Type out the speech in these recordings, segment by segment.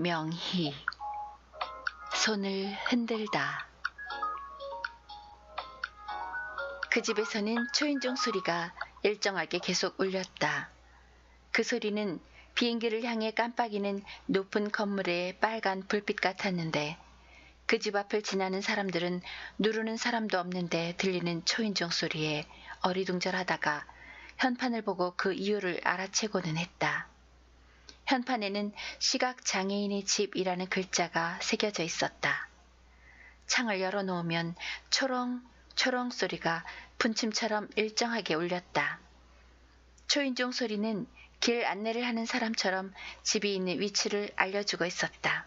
명희. 손을 흔들다. 그 집에서는 초인종 소리가 일정하게 계속 울렸다. 그 소리는 비행기를 향해 깜빡이는 높은 건물의 빨간 불빛 같았는데 그 집 앞을 지나는 사람들은 누르는 사람도 없는데 들리는 초인종 소리에 어리둥절하다가 현판을 보고 그 이유를 알아채고는 했다. 현판에는 시각장애인의 집이라는 글자가 새겨져 있었다. 창을 열어놓으면 초롱 초롱 소리가 분침처럼 일정하게 울렸다. 초인종 소리는 길 안내를 하는 사람처럼 집이 있는 위치를 알려주고 있었다.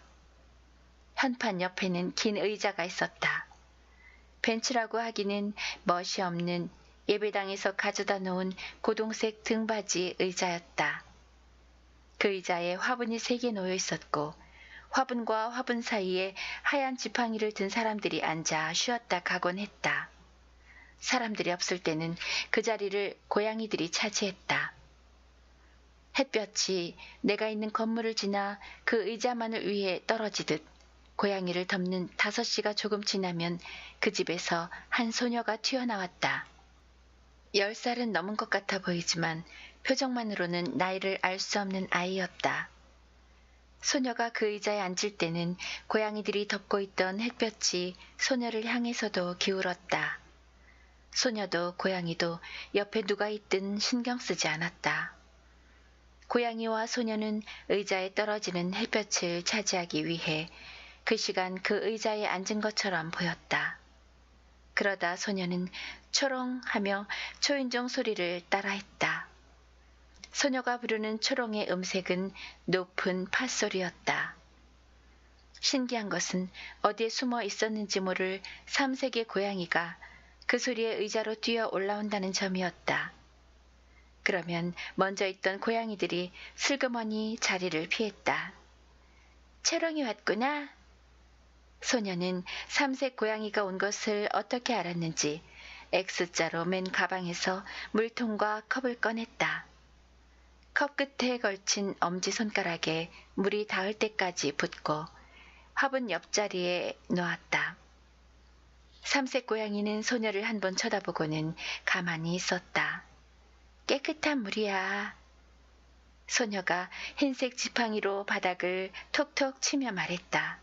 현판 옆에는 긴 의자가 있었다. 벤치라고 하기는 멋이 없는 예배당에서 가져다 놓은 고동색 등받이 의자였다. 그 의자에 화분이 3개 놓여 있었고 화분과 화분 사이에 하얀 지팡이를 든 사람들이 앉아 쉬었다 가곤 했다. 사람들이 없을 때는 그 자리를 고양이들이 차지했다. 햇볕이 내가 있는 건물을 지나 그 의자만을 위해 떨어지듯 고양이를 덮는 5시가 조금 지나면 그 집에서 한 소녀가 튀어나왔다. 10살은 넘은 것 같아 보이지만 표정만으로는 나이를 알 수 없는 아이였다. 소녀가 그 의자에 앉을 때는 고양이들이 덮고 있던 햇볕이 소녀를 향해서도 기울었다. 소녀도 고양이도 옆에 누가 있든 신경 쓰지 않았다. 고양이와 소녀는 의자에 떨어지는 햇볕을 차지하기 위해 그 시간 그 의자에 앉은 것처럼 보였다. 그러다 소녀는 초롱 하며 초인종 소리를 따라했다. 소녀가 부르는 초롱의 음색은 높은 팥소리였다. 신기한 것은 어디에 숨어 있었는지 모를 3색의 고양이가 그 소리에 의자로 뛰어 올라온다는 점이었다. 그러면 먼저 있던 고양이들이 슬그머니 자리를 피했다. 초롱이 왔구나. 소녀는 3색 고양이가 온 것을 어떻게 알았는지 X자로 맨 가방에서 물통과 컵을 꺼냈다. 컵 끝에 걸친 엄지손가락에 물이 닿을 때까지 붓고 화분 옆자리에 놓았다. 3색 고양이는 소녀를 한번 쳐다보고는 가만히 있었다. 깨끗한 물이야. 소녀가 흰색 지팡이로 바닥을 톡톡 치며 말했다.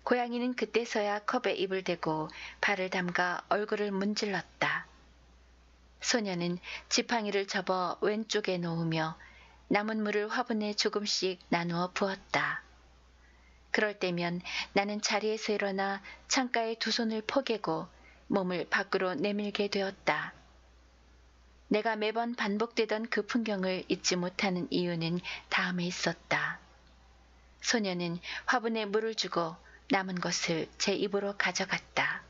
고양이는 그때서야 컵에 입을 대고 발을 담가 얼굴을 문질렀다. 소녀는 지팡이를 접어 왼쪽에 놓으며 남은 물을 화분에 조금씩 나누어 부었다. 그럴 때면 나는 자리에서 일어나 창가에 2손을 포개고 몸을 밖으로 내밀게 되었다. 내가 매번 반복되던 그 풍경을 잊지 못하는 이유는 다음에 있었다. 소녀는 화분에 물을 주고 남은 것을 제 입으로 가져갔다.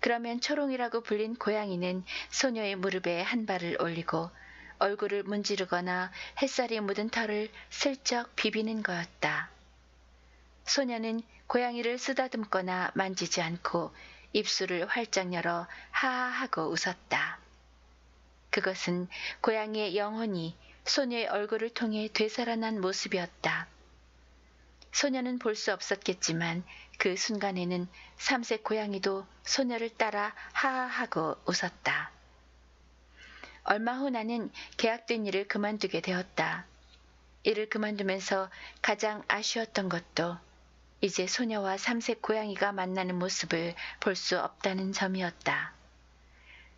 그러면 초롱이라고 불린 고양이는 소녀의 무릎에 한 발을 올리고 얼굴을 문지르거나 햇살이 묻은 털을 슬쩍 비비는 거였다. 소녀는 고양이를 쓰다듬거나 만지지 않고 입술을 활짝 열어 하하하고 웃었다. 그것은 고양이의 영혼이 소녀의 얼굴을 통해 되살아난 모습이었다. 소녀는 볼 수 없었겠지만 그 순간에는 3색 고양이도 소녀를 따라 하하하고 웃었다. 얼마 후 나는 계약된 일을 그만두게 되었다. 일을 그만두면서 가장 아쉬웠던 것도 이제 소녀와 3색 고양이가 만나는 모습을 볼 수 없다는 점이었다.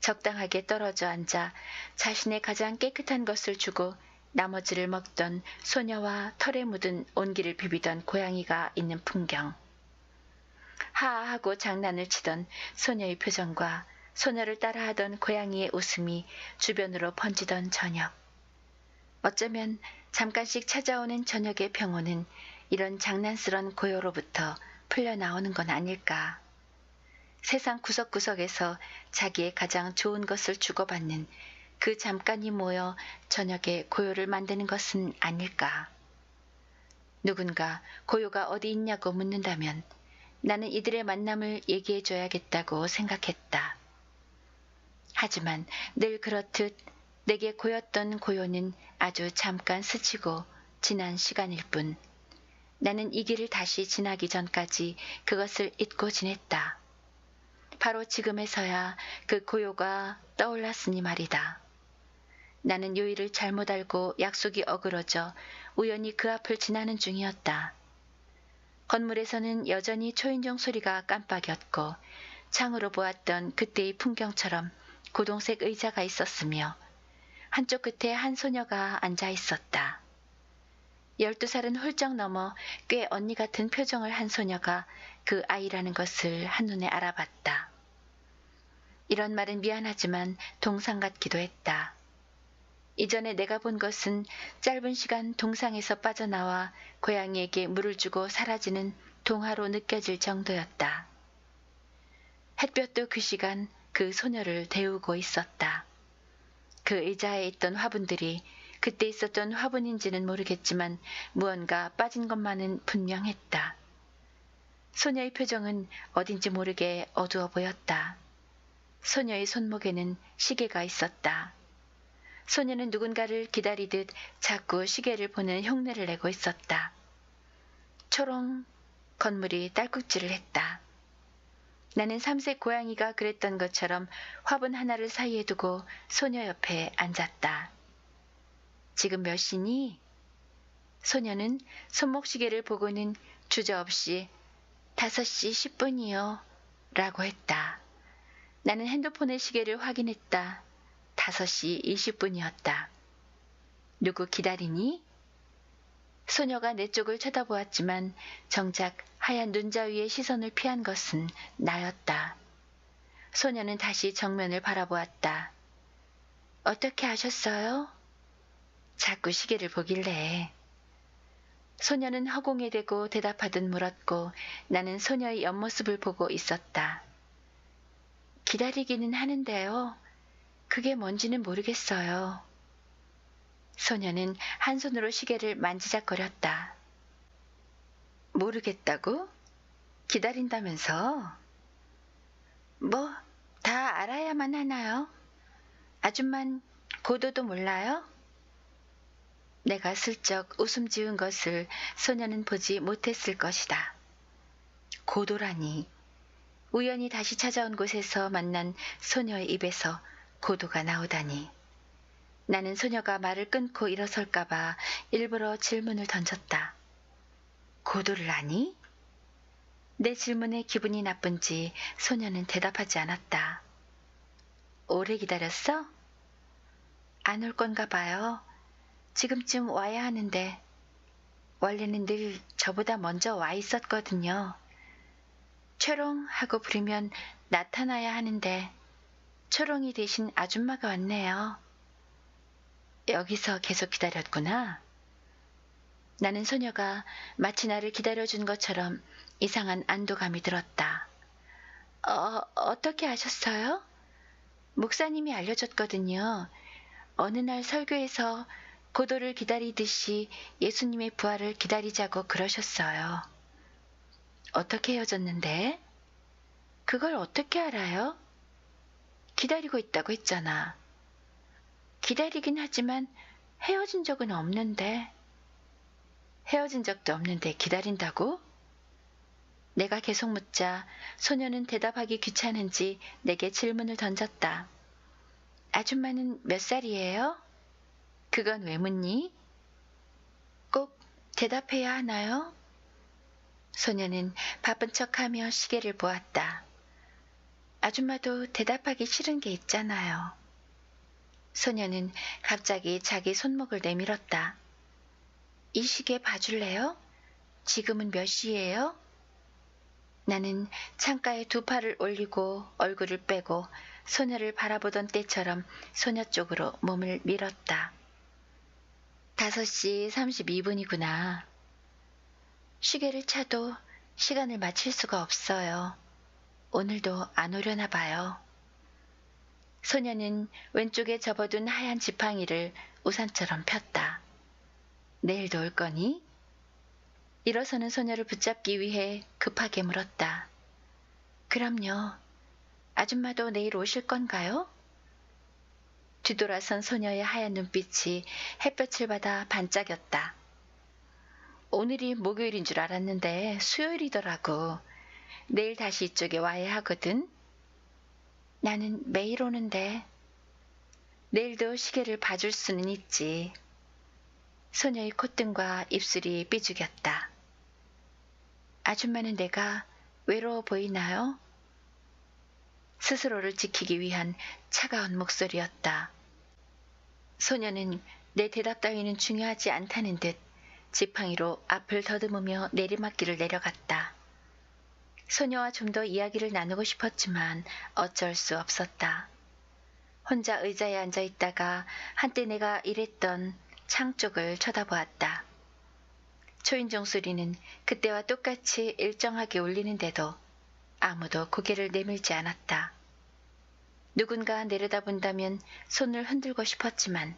적당하게 떨어져 앉아 자신의 가장 깨끗한 것을 주고 나머지를 먹던 소녀와 털에 묻은 온기를 비비던 고양이가 있는 풍경. 하하하고 장난을 치던 소녀의 표정과 소녀를 따라하던 고양이의 웃음이 주변으로 번지던 저녁. 어쩌면 잠깐씩 찾아오는 저녁의 평온은 이런 장난스런 고요로부터 풀려나오는 건 아닐까. 세상 구석구석에서 자기의 가장 좋은 것을 주고받는 그 잠깐이 모여 저녁에 고요를 만드는 것은 아닐까. 누군가 고요가 어디 있냐고 묻는다면 나는 이들의 만남을 얘기해줘야겠다고 생각했다. 하지만 늘 그렇듯 내게 고였던 고요는 아주 잠깐 스치고 지난 시간일 뿐 나는 이 길을 다시 지나기 전까지 그것을 잊고 지냈다. 바로 지금에서야 그 고요가 떠올랐으니 말이다. 나는 요일을 잘못 알고 약속이 어그러져 우연히 그 앞을 지나는 중이었다. 건물에서는 여전히 초인종 소리가 깜빡였고 창으로 보았던 그때의 풍경처럼 고동색 의자가 있었으며 한쪽 끝에 한 소녀가 앉아 있었다. 12살은 훌쩍 넘어 꽤 언니 같은 표정을 한 소녀가 그 아이라는 것을 한눈에 알아봤다. 이런 말은 미안하지만 동상 같기도 했다. 이전에 내가 본 것은 짧은 시간 동상에서 빠져나와 고양이에게 물을 주고 사라지는 동화로 느껴질 정도였다. 햇볕도 그 시간 그 소녀를 데우고 있었다. 그 의자에 있던 화분들이 그때 있었던 화분인지는 모르겠지만 무언가 빠진 것만은 분명했다. 소녀의 표정은 어딘지 모르게 어두워 보였다. 소녀의 손목에는 시계가 있었다. 소녀는 누군가를 기다리듯 자꾸 시계를 보는 흉내를 내고 있었다. 초롱 건물이 딸꾹질을 했다. 나는 3세 고양이가 그랬던 것처럼 화분 하나를 사이에 두고 소녀 옆에 앉았다. 지금 몇 시니? 소녀는 손목시계를 보고는 주저없이 5시 10분이요. 라고 했다. 나는 핸드폰의 시계를 확인했다. 5시 20분이었다. 누구 기다리니? 소녀가 내 쪽을 쳐다보았지만 정작 하얀 눈자 위에 시선을 피한 것은 나였다. 소녀는 다시 정면을 바라보았다. 어떻게 아셨어요? 자꾸 시계를 보길래. 소녀는 허공에 대고 대답하듯 물었고 나는 소녀의 옆모습을 보고 있었다. 기다리기는 하는데요. 그게 뭔지는 모르겠어요. 소녀는 한 손으로 시계를 만지작거렸다. 모르겠다고? 기다린다면서? 뭐, 다 알아야만 하나요? 아줌만 고도도 몰라요? 내가 슬쩍 웃음 지은 것을 소녀는 보지 못했을 것이다. 고도라니. 우연히 다시 찾아온 곳에서 만난 소녀의 입에서 고도가 나오다니. 나는 소녀가 말을 끊고 일어설까봐 일부러 질문을 던졌다. 고도를 아니? 내 질문에 기분이 나쁜지 소녀는 대답하지 않았다. 오래 기다렸어? 안 올 건가 봐요. 지금쯤 와야 하는데 원래는 늘 저보다 먼저 와 있었거든요. 초롱 하고 부르면 나타나야 하는데 초롱이 대신 아줌마가 왔네요. 여기서 계속 기다렸구나. 나는 소녀가 마치 나를 기다려준 것처럼 이상한 안도감이 들었다. 어떻게 아셨어요? 목사님이 알려줬거든요. 어느 날 설교에서 고도를 기다리듯이 예수님의 부활을 기다리자고 그러셨어요. 어떻게 헤어졌는데? 그걸 어떻게 알아요? 기다리고 있다고 했잖아. 기다리긴 하지만 헤어진 적은 없는데. 헤어진 적도 없는데 기다린다고? 내가 계속 묻자 소녀는 대답하기 귀찮은지 내게 질문을 던졌다. 아줌마는 몇 살이에요? 그건 왜 묻니? 꼭 대답해야 하나요? 소녀는 바쁜 척하며 시계를 보았다. 아줌마도 대답하기 싫은 게 있잖아요. 소녀는 갑자기 자기 손목을 내밀었다. 이 시계 봐줄래요? 지금은 몇 시예요? 나는 창가에 두 팔을 올리고 얼굴을 빼고 소녀를 바라보던 때처럼 소녀 쪽으로 몸을 밀었다. 5시 32분이구나. 시계를 차도 시간을 맞출 수가 없어요. 오늘도 안 오려나 봐요. 소녀는 왼쪽에 접어둔 하얀 지팡이를 우산처럼 폈다. 내일도 올 거니? 일어서는 소녀를 붙잡기 위해 급하게 물었다. 그럼요. 아줌마도 내일 오실 건가요? 뒤돌아선 소녀의 하얀 눈빛이 햇볕을 받아 반짝였다. 오늘이 목요일인 줄 알았는데 수요일이더라고. 내일 다시 이쪽에 와야 하거든. 나는 매일 오는데 내일도 시계를 봐줄 수는 있지. 소녀의 콧등과 입술이 삐죽였다. 아줌마는 내가 외로워 보이나요? 스스로를 지키기 위한 차가운 목소리였다. 소녀는 내 대답 따위는 중요하지 않다는 듯 지팡이로 앞을 더듬으며 내리막길을 내려갔다. 소녀와 좀 더 이야기를 나누고 싶었지만 어쩔 수 없었다. 혼자 의자에 앉아 있다가 한때 내가 일했던 창 쪽을 쳐다보았다. 초인종 소리는 그때와 똑같이 일정하게 울리는데도 아무도 고개를 내밀지 않았다. 누군가 내려다본다면 손을 흔들고 싶었지만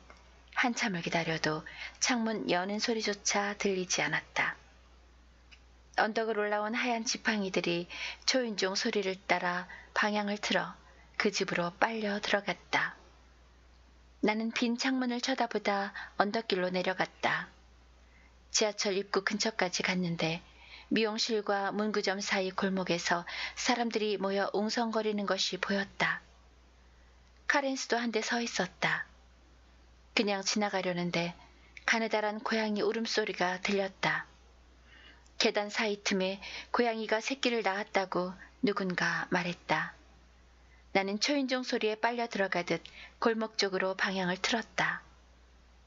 한참을 기다려도 창문 여는 소리조차 들리지 않았다. 언덕을 올라온 하얀 지팡이들이 초인종 소리를 따라 방향을 틀어 그 집으로 빨려 들어갔다. 나는 빈 창문을 쳐다보다 언덕길로 내려갔다. 지하철 입구 근처까지 갔는데 미용실과 문구점 사이 골목에서 사람들이 모여 웅성거리는 것이 보였다. 카렌스도 한 대 서 있었다. 그냥 지나가려는데 가느다란 고양이 울음소리가 들렸다. 계단 사이 틈에 고양이가 새끼를 낳았다고 누군가 말했다. 나는 초인종 소리에 빨려 들어가듯 골목 쪽으로 방향을 틀었다.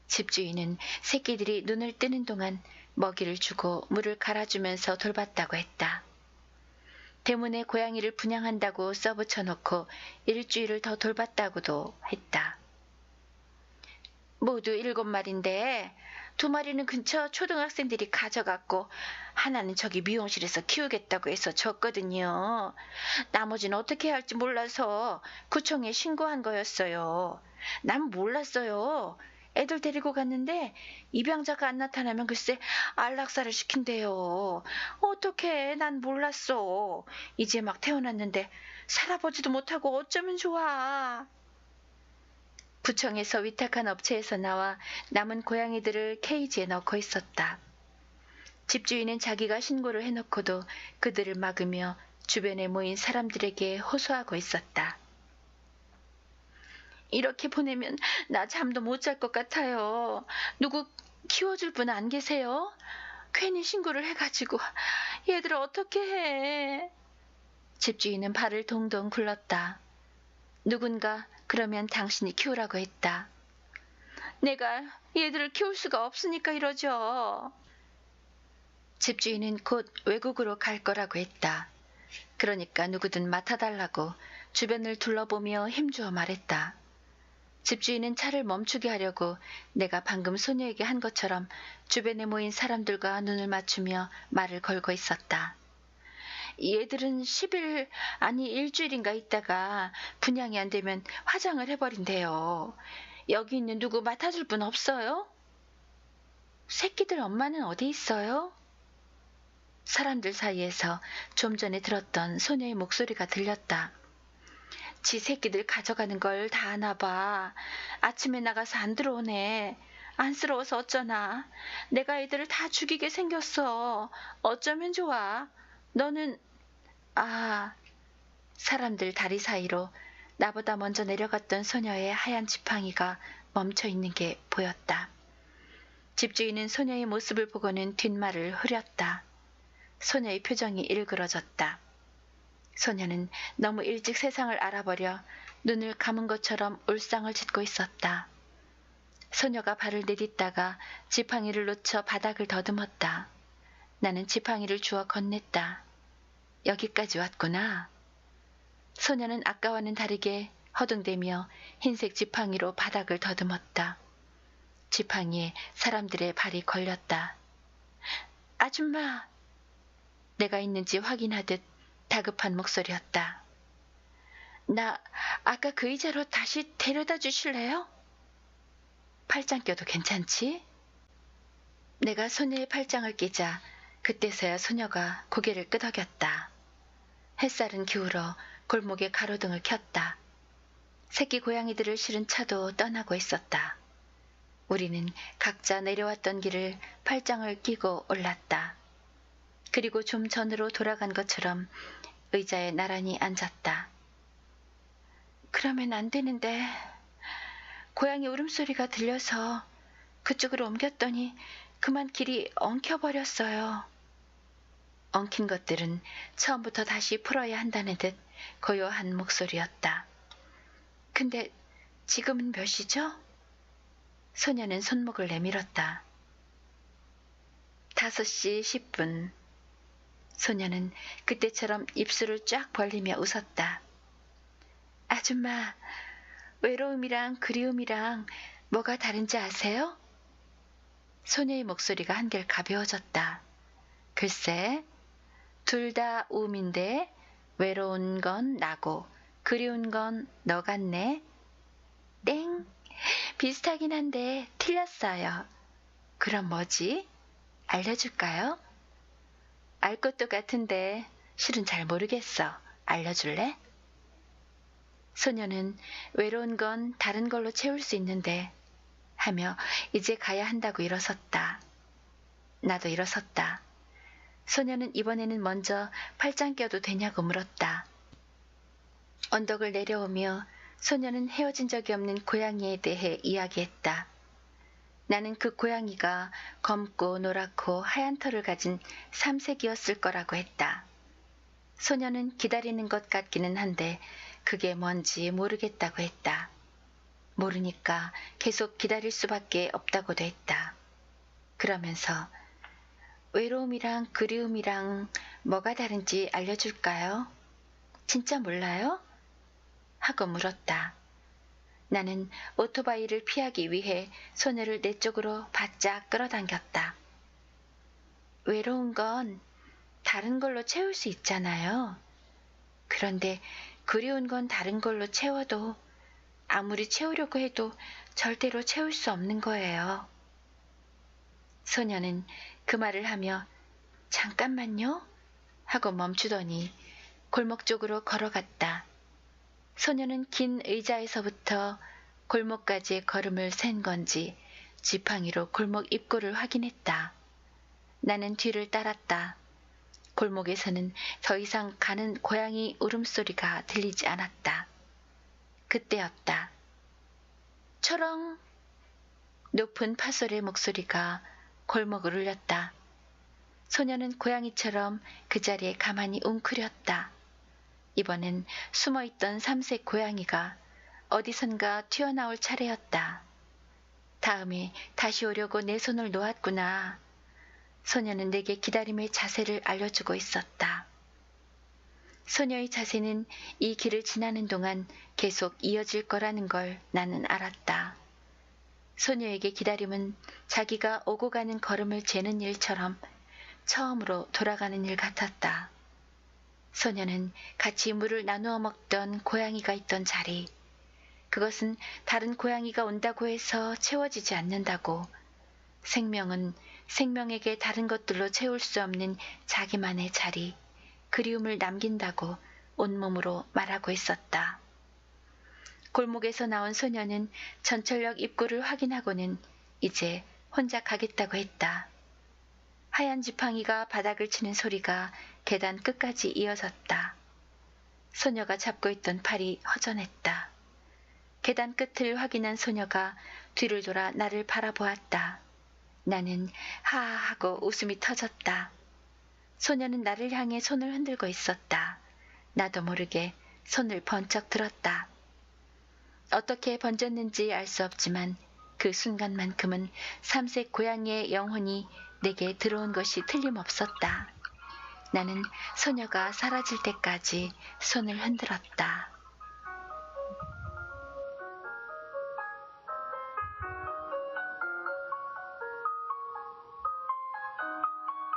집주인은 새끼들이 눈을 뜨는 동안 먹이를 주고 물을 갈아주면서 돌봤다고 했다. 대문에 고양이를 분양한다고 써붙여놓고 일주일을 더 돌봤다고도 했다. 모두 7마리인데 2마리는 근처 초등학생들이 가져갔고 하나는 저기 미용실에서 키우겠다고 해서 줬거든요. 나머지는 어떻게 해야 할지 몰라서 구청에 신고한 거였어요. 난 몰랐어요. 애들 데리고 갔는데 입양자가 안 나타나면 글쎄 안락사를 시킨대요. 어떡해, 난 몰랐어. 이제 막 태어났는데 살아보지도 못하고 어쩌면 좋아. 구청에서 위탁한 업체에서 나와 남은 고양이들을 케이지에 넣고 있었다. 집주인은 자기가 신고를 해놓고도 그들을 막으며 주변에 모인 사람들에게 호소하고 있었다. 이렇게 보내면 나 잠도 못 잘 것 같아요. 누구 키워줄 분 안 계세요? 괜히 신고를 해가지고 얘들을 어떻게 해? 집주인은 발을 동동 굴렀다. 누군가 그러면 당신이 키우라고 했다. 내가 얘들을 키울 수가 없으니까 이러죠. 집주인은 곧 외국으로 갈 거라고 했다. 그러니까 누구든 맡아달라고 주변을 둘러보며 힘주어 말했다. 집주인은 차를 멈추게 하려고 내가 방금 소녀에게 한 것처럼 주변에 모인 사람들과 눈을 맞추며 말을 걸고 있었다. 얘들은 10일, 아니 일주일인가 있다가 분양이 안 되면 화장을 해버린대요. 여기 있는 누구 맡아줄 분 없어요? 새끼들 엄마는 어디 있어요? 사람들 사이에서 좀 전에 들었던 소녀의 목소리가 들렸다. 지 새끼들 가져가는 걸 다 아나 봐. 아침에 나가서 안 들어오네. 안쓰러워서 어쩌나. 내가 애들을 다 죽이게 생겼어. 어쩌면 좋아. 너는... 아... 사람들 다리 사이로 나보다 먼저 내려갔던 소녀의 하얀 지팡이가 멈춰 있는 게 보였다. 집주인은 소녀의 모습을 보고는 뒷말을 흐렸다. 소녀의 표정이 일그러졌다. 소녀는 너무 일찍 세상을 알아버려 눈을 감은 것처럼 울상을 짓고 있었다. 소녀가 발을 내딛다가 지팡이를 놓쳐 바닥을 더듬었다. 나는 지팡이를 주워 건넸다. 여기까지 왔구나. 소녀는 아까와는 다르게 허둥대며 흰색 지팡이로 바닥을 더듬었다. 지팡이에 사람들의 발이 걸렸다. 아줌마! 내가 있는지 확인하듯 다급한 목소리였다. 나 아까 그 의자로 다시 데려다 주실래요? 팔짱 껴도 괜찮지? 내가 소녀의 팔짱을 끼자 그때서야 소녀가 고개를 끄덕였다. 햇살은 기울어 골목에 가로등을 켰다. 새끼 고양이들을 실은 차도 떠나고 있었다. 우리는 각자 내려왔던 길을 팔짱을 끼고 올랐다. 그리고 좀 전으로 돌아간 것처럼 의자에 나란히 앉았다. 그러면 안 되는데, 고양이 울음소리가 들려서 그쪽으로 옮겼더니 그만 길이 엉켜버렸어요. 엉킨 것들은 처음부터 다시 풀어야 한다는 듯 고요한 목소리였다. 근데 지금은 몇 시죠? 소녀는 손목을 내밀었다. 5시 10분. 소녀는 그때처럼 입술을 쫙 벌리며 웃었다. 아줌마, 외로움이랑 그리움이랑 뭐가 다른지 아세요? 소녀의 목소리가 한결 가벼워졌다. 글쎄, 둘 다 움인데 외로운 건 나고 그리운 건 너 같네. 땡, 비슷하긴 한데 틀렸어요. 그럼 뭐지? 알려줄까요? 알 것도 같은데 실은 잘 모르겠어. 알려줄래? 소녀는 외로운 건 다른 걸로 채울 수 있는데 하며 이제 가야 한다고 일어섰다. 나도 일어섰다. 소녀는 이번에는 먼저 팔짱 껴도 되냐고 물었다. 언덕을 내려오며 소녀는 헤어진 적이 없는 고양이에 대해 이야기했다. 나는 그 고양이가 검고 노랗고 하얀 털을 가진 삼색이었을 거라고 했다. 소녀는 기다리는 것 같기는 한데 그게 뭔지 모르겠다고 했다. 모르니까 계속 기다릴 수밖에 없다고도 했다. 그러면서 외로움이랑 그리움이랑 뭐가 다른지 알려줄까요? 진짜 몰라요? 하고 물었다. 나는 오토바이를 피하기 위해 소녀를 내 쪽으로 바짝 끌어당겼다. 외로운 건 다른 걸로 채울 수 있잖아요. 그런데 그리운 건 다른 걸로 채워도 아무리 채우려고 해도 절대로 채울 수 없는 거예요. 소녀는 그 말을 하며 잠깐만요 하고 멈추더니 골목 쪽으로 걸어갔다. 소녀는 긴 의자에서부터 골목까지의 걸음을 센 건지 지팡이로 골목 입구를 확인했다. 나는 뒤를 따랐다. 골목에서는 더 이상 가는 고양이 울음소리가 들리지 않았다. 그때였다. 초롱! 높은 파솔의 목소리가 골목을 울렸다. 소녀는 고양이처럼 그 자리에 가만히 웅크렸다. 이번엔 숨어있던 삼색 고양이가 어디선가 튀어나올 차례였다. 다음에 다시 오려고 내 손을 놓았구나. 소녀는 내게 기다림의 자세를 알려주고 있었다. 소녀의 자세는 이 길을 지나는 동안 계속 이어질 거라는 걸 나는 알았다. 소녀에게 기다림은 자기가 오고 가는 걸음을 재는 일처럼 처음으로 돌아가는 일 같았다. 소녀는 같이 물을 나누어 먹던 고양이가 있던 자리, 그것은 다른 고양이가 온다고 해서 채워지지 않는다고, 생명은 생명에게 다른 것들로 채울 수 없는 자기만의 자리, 그리움을 남긴다고 온몸으로 말하고 있었다. 골목에서 나온 소녀는 전철역 입구를 확인하고는 이제 혼자 가겠다고 했다. 하얀 지팡이가 바닥을 치는 소리가 계단 끝까지 이어졌다. 소녀가 잡고 있던 팔이 허전했다. 계단 끝을 확인한 소녀가 뒤를 돌아 나를 바라보았다. 나는 하하 하고 웃음이 터졌다. 소녀는 나를 향해 손을 흔들고 있었다. 나도 모르게 손을 번쩍 들었다. 어떻게 번졌는지 알 수 없지만 그 순간만큼은 삼색 고양이의 영혼이 내게 들어온 것이 틀림없었다. 나는 소녀가 사라질 때까지 손을 흔들었다.